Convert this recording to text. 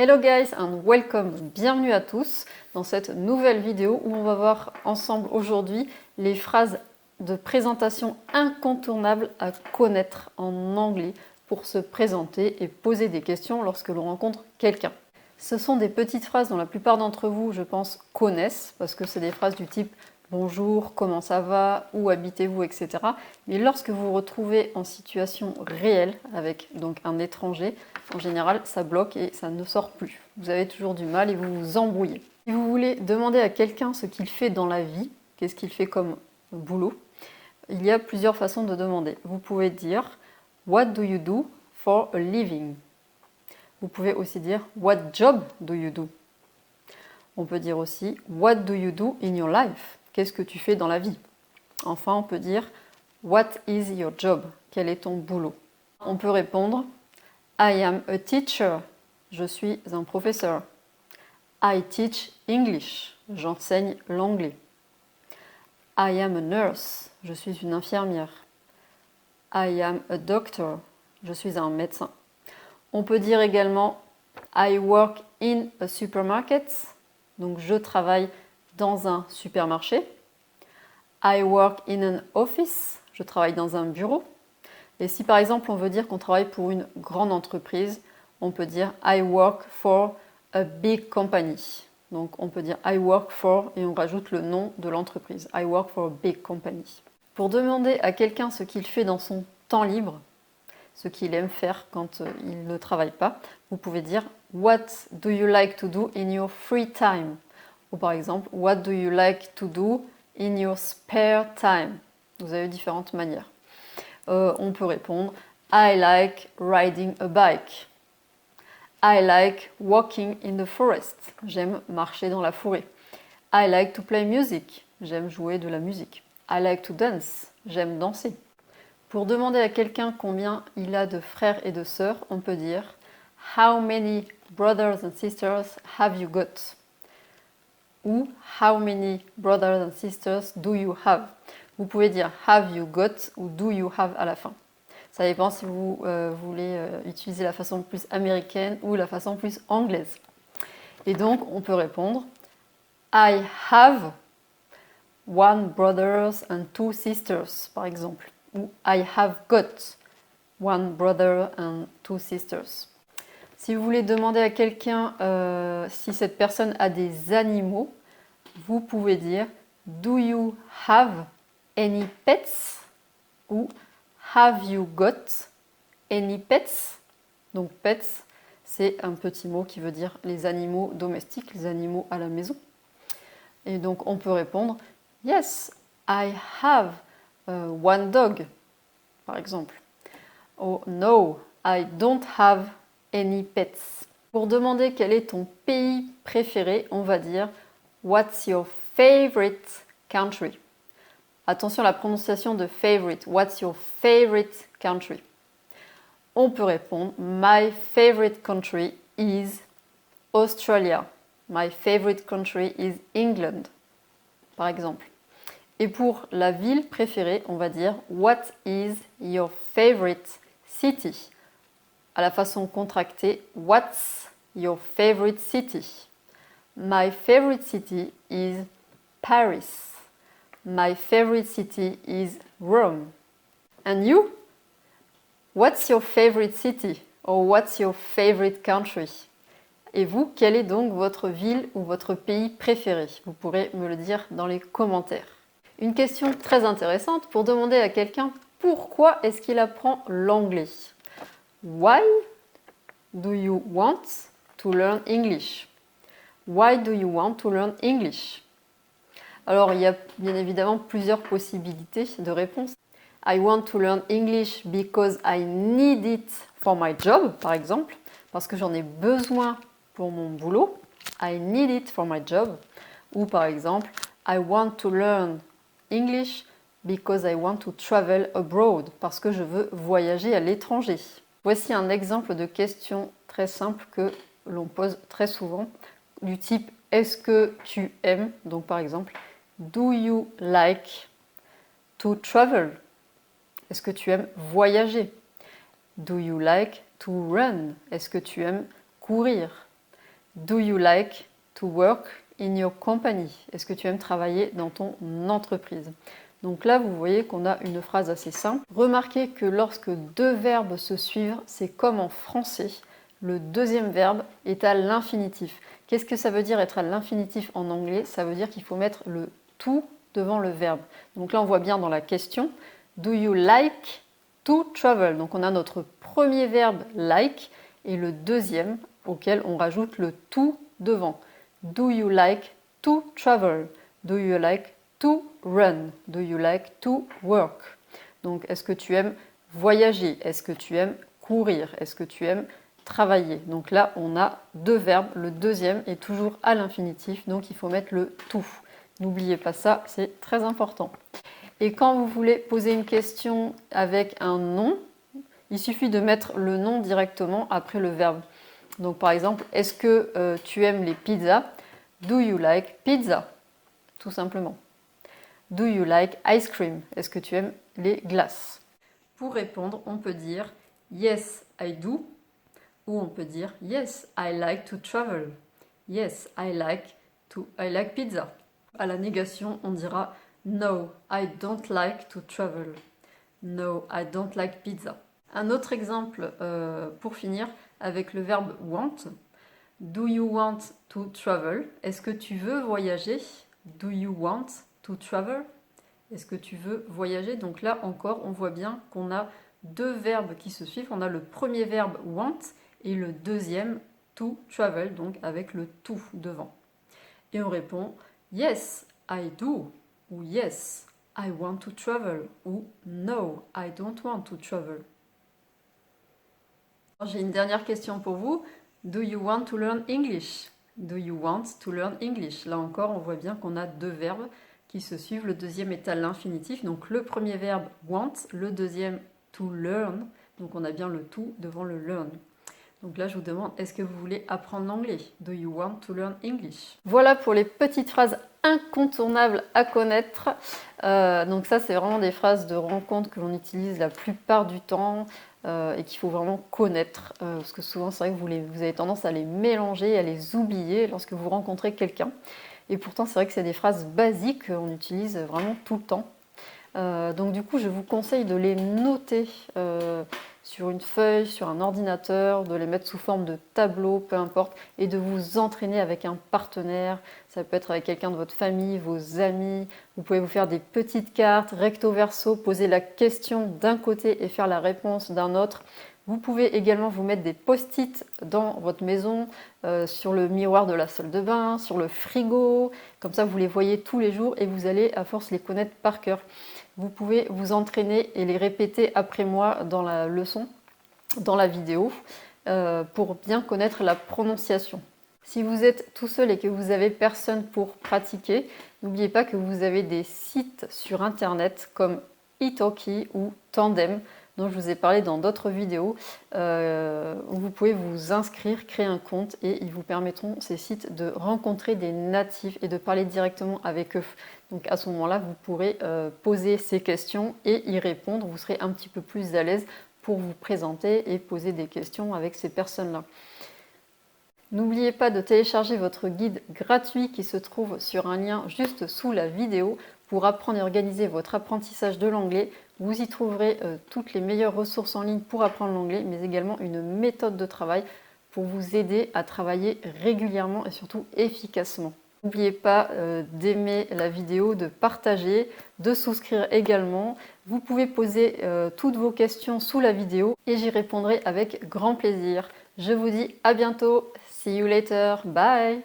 Hello guys and welcome, bienvenue à tous dans cette nouvelle vidéo où on va voir ensemble aujourd'hui les phrases de présentation incontournables à connaître en anglais pour se présenter et poser des questions lorsque l'on rencontre quelqu'un. Ce sont des petites phrases dont la plupart d'entre vous, je pense, connaissent parce que c'est des phrases du type bonjour, comment ça va, où habitez-vous, etc. Mais lorsque vous vous retrouvez en situation réelle avec donc un étranger, en général, ça bloque et ça ne sort plus. Vous avez toujours du mal et vous vous embrouillez. Si vous voulez demander à quelqu'un ce qu'il fait dans la vie, qu'est-ce qu'il fait comme boulot, il y a plusieurs façons de demander. Vous pouvez dire « What do you do for a living ?» Vous pouvez aussi dire « What job do you do ?» On peut dire aussi « What do you do in your life ?» Qu'est-ce que tu fais dans la vie? Enfin, on peut dire « What is your job ?» Quel est ton boulot? On peut répondre « I am a teacher » Je suis un professeur. « I teach English » J'enseigne l'anglais. « I am a nurse » Je suis une infirmière. « I am a doctor » Je suis un médecin. On peut dire également « I work in a supermarket » Donc, je travaille dans un supermarché. I work in an office. Je travaille dans un bureau. Et si par exemple on veut dire qu'on travaille pour une grande entreprise, on peut dire I work for a big company. Donc on peut dire I work for et on rajoute le nom de l'entreprise. I work for a big company. Pour demander à quelqu'un ce qu'il fait dans son temps libre, ce qu'il aime faire quand il ne travaille pas, vous pouvez dire What do you like to do in your free time? Ou par exemple, What do you like to do in your spare time? Vous avez différentes manières. On peut répondre I like riding a bike. I like walking in the forest. J'aime marcher dans la forêt. I like to play music. J'aime jouer de la musique. I like to dance. J'aime danser. Pour demander à quelqu'un combien il a de frères et de sœurs, on peut dire How many brothers and sisters have you got? Ou How many brothers and sisters do you have? Vous pouvez dire have you got ou do you have à la fin. Ça dépend si vous voulez utiliser la façon plus américaine ou la façon plus anglaise. Et donc, on peut répondre I have one brothers and two sisters, par exemple. Ou I have got one brother and two sisters. Si vous voulez demander à quelqu'un si cette personne a des animaux, vous pouvez dire Do you have any pets? Ou Have you got any pets? Donc pets, c'est un petit mot qui veut dire les animaux domestiques, les animaux à la maison. Et donc on peut répondre Yes, I have one dog, par exemple. Ou No, I don't have any pets. Pour demander quel est ton pays préféré, on va dire What's your favorite country? Attention à la prononciation de favorite. What's your favorite country? On peut répondre My favorite country is Australia. My favorite country is England, par exemple. Et pour la ville préférée, on va dire What is your favorite city? À la façon contractée, What's your favorite city? My favorite city is Paris. My favorite city is Rome. And you? What's your favorite city? Or what's your favorite country? Et vous, quelle est donc votre ville ou votre pays préféré? Vous pourrez me le dire dans les commentaires. Une question très intéressante pour demander à quelqu'un pourquoi est-ce qu'il apprend l'anglais? Why do you want to learn English? Why do you want to learn English? Alors, il y a bien évidemment plusieurs possibilités de réponse. I want to learn English because I need it for my job, par exemple, parce que j'en ai besoin pour mon boulot. I need it for my job. Ou par exemple, I want to learn English because I want to travel abroad, parce que je veux voyager à l'étranger. Voici un exemple de question très simple que l'on pose très souvent, du type est-ce que tu aimes? Donc par exemple, do you like to travel? Est-ce que tu aimes voyager? Do you like to run? Est-ce que tu aimes courir? Do you like to work in your company? Est-ce que tu aimes travailler dans ton entreprise? Donc là, vous voyez qu'on a une phrase assez simple. Remarquez que lorsque deux verbes se suivent, c'est comme en français. Le deuxième verbe est à l'infinitif. Qu'est-ce que ça veut dire être à l'infinitif en anglais? Ça veut dire qu'il faut mettre le to devant le verbe. Donc là, on voit bien dans la question, do you like to travel? Donc on a notre premier verbe like et le deuxième auquel on rajoute le to devant. Do you like to travel? Do you like to run? Do you like to work? Donc, est-ce que tu aimes voyager? Est-ce que tu aimes courir? Est-ce que tu aimes travailler? Donc là, on a deux verbes. Le deuxième est toujours à l'infinitif, donc il faut mettre le to. N'oubliez pas ça, c'est très important. Et quand vous voulez poser une question avec un nom, il suffit de mettre le nom directement après le verbe. Donc par exemple, est-ce que tu aimes les pizzas? Do you like pizza? Tout simplement. Do you like ice cream? Est-ce que tu aimes les glaces? Pour répondre, on peut dire yes, I do, ou on peut dire yes, I like to travel. Yes, I like pizza. À la négation, on dira no, I don't like to travel. No, I don't like pizza. Un autre exemple pour finir avec le verbe want. Do you want to travel? Est-ce que tu veux voyager? Do you want to travel? Est-ce que tu veux voyager? Donc là encore, on voit bien qu'on a deux verbes qui se suivent. On a le premier verbe want et le deuxième to travel, donc avec le to devant. Et on répond yes, I do, ou yes, I want to travel, ou no, I don't want to travel. J'ai une dernière question pour vous. Do you want to learn English? Do you want to learn English? Là encore, on voit bien qu'on a deux verbes qui se suivent. Le deuxième est à l'infinitif. Donc le premier verbe want, le deuxième to learn. Donc on a bien le to devant le learn. Donc là, je vous demande, est-ce que vous voulez apprendre l'anglais? Do you want to learn English? Voilà pour les petites phrases incontournables à connaître. Donc ça, c'est vraiment des phrases de rencontre que l'on utilise la plupart du temps et qu'il faut vraiment connaître. Parce que souvent, c'est vrai que vous avez tendance à les mélanger, à les oublier lorsque vous rencontrez quelqu'un. Et pourtant, c'est vrai que c'est des phrases basiques qu'on utilise vraiment tout le temps. Donc du coup, je vous conseille de les noter sur une feuille, sur un ordinateur, de les mettre sous forme de tableau, peu importe, et de vous entraîner avec un partenaire. Ça peut être avec quelqu'un de votre famille, vos amis. Vous pouvez vous faire des petites cartes, recto verso, poser la question d'un côté et faire la réponse d'un autre. Vous pouvez également vous mettre des post-it dans votre maison, sur le miroir de la salle de bain, sur le frigo. Comme ça, vous les voyez tous les jours et vous allez à force les connaître par cœur. Vous pouvez vous entraîner et les répéter après moi dans la leçon, dans la vidéo, pour bien connaître la prononciation. Si vous êtes tout seul et que vous n'avez personne pour pratiquer, n'oubliez pas que vous avez des sites sur internet comme Italki ou Tandem, dont je vous ai parlé dans d'autres vidéos, où vous pouvez vous inscrire, créer un compte et ils vous permettront, ces sites, de rencontrer des natifs et de parler directement avec eux. Donc à ce moment-là, vous pourrez poser ces questions et y répondre. Vous serez un petit peu plus à l'aise pour vous présenter et poser des questions avec ces personnes-là. N'oubliez pas de télécharger votre guide gratuit qui se trouve sur un lien juste sous la vidéo pour apprendre et organiser votre apprentissage de l'anglais. Vous y trouverez toutes les meilleures ressources en ligne pour apprendre l'anglais, mais également une méthode de travail pour vous aider à travailler régulièrement et surtout efficacement. N'oubliez pas d'aimer la vidéo, de partager, de souscrire également. Vous pouvez poser toutes vos questions sous la vidéo et j'y répondrai avec grand plaisir. Je vous dis à bientôt. See you later. Bye.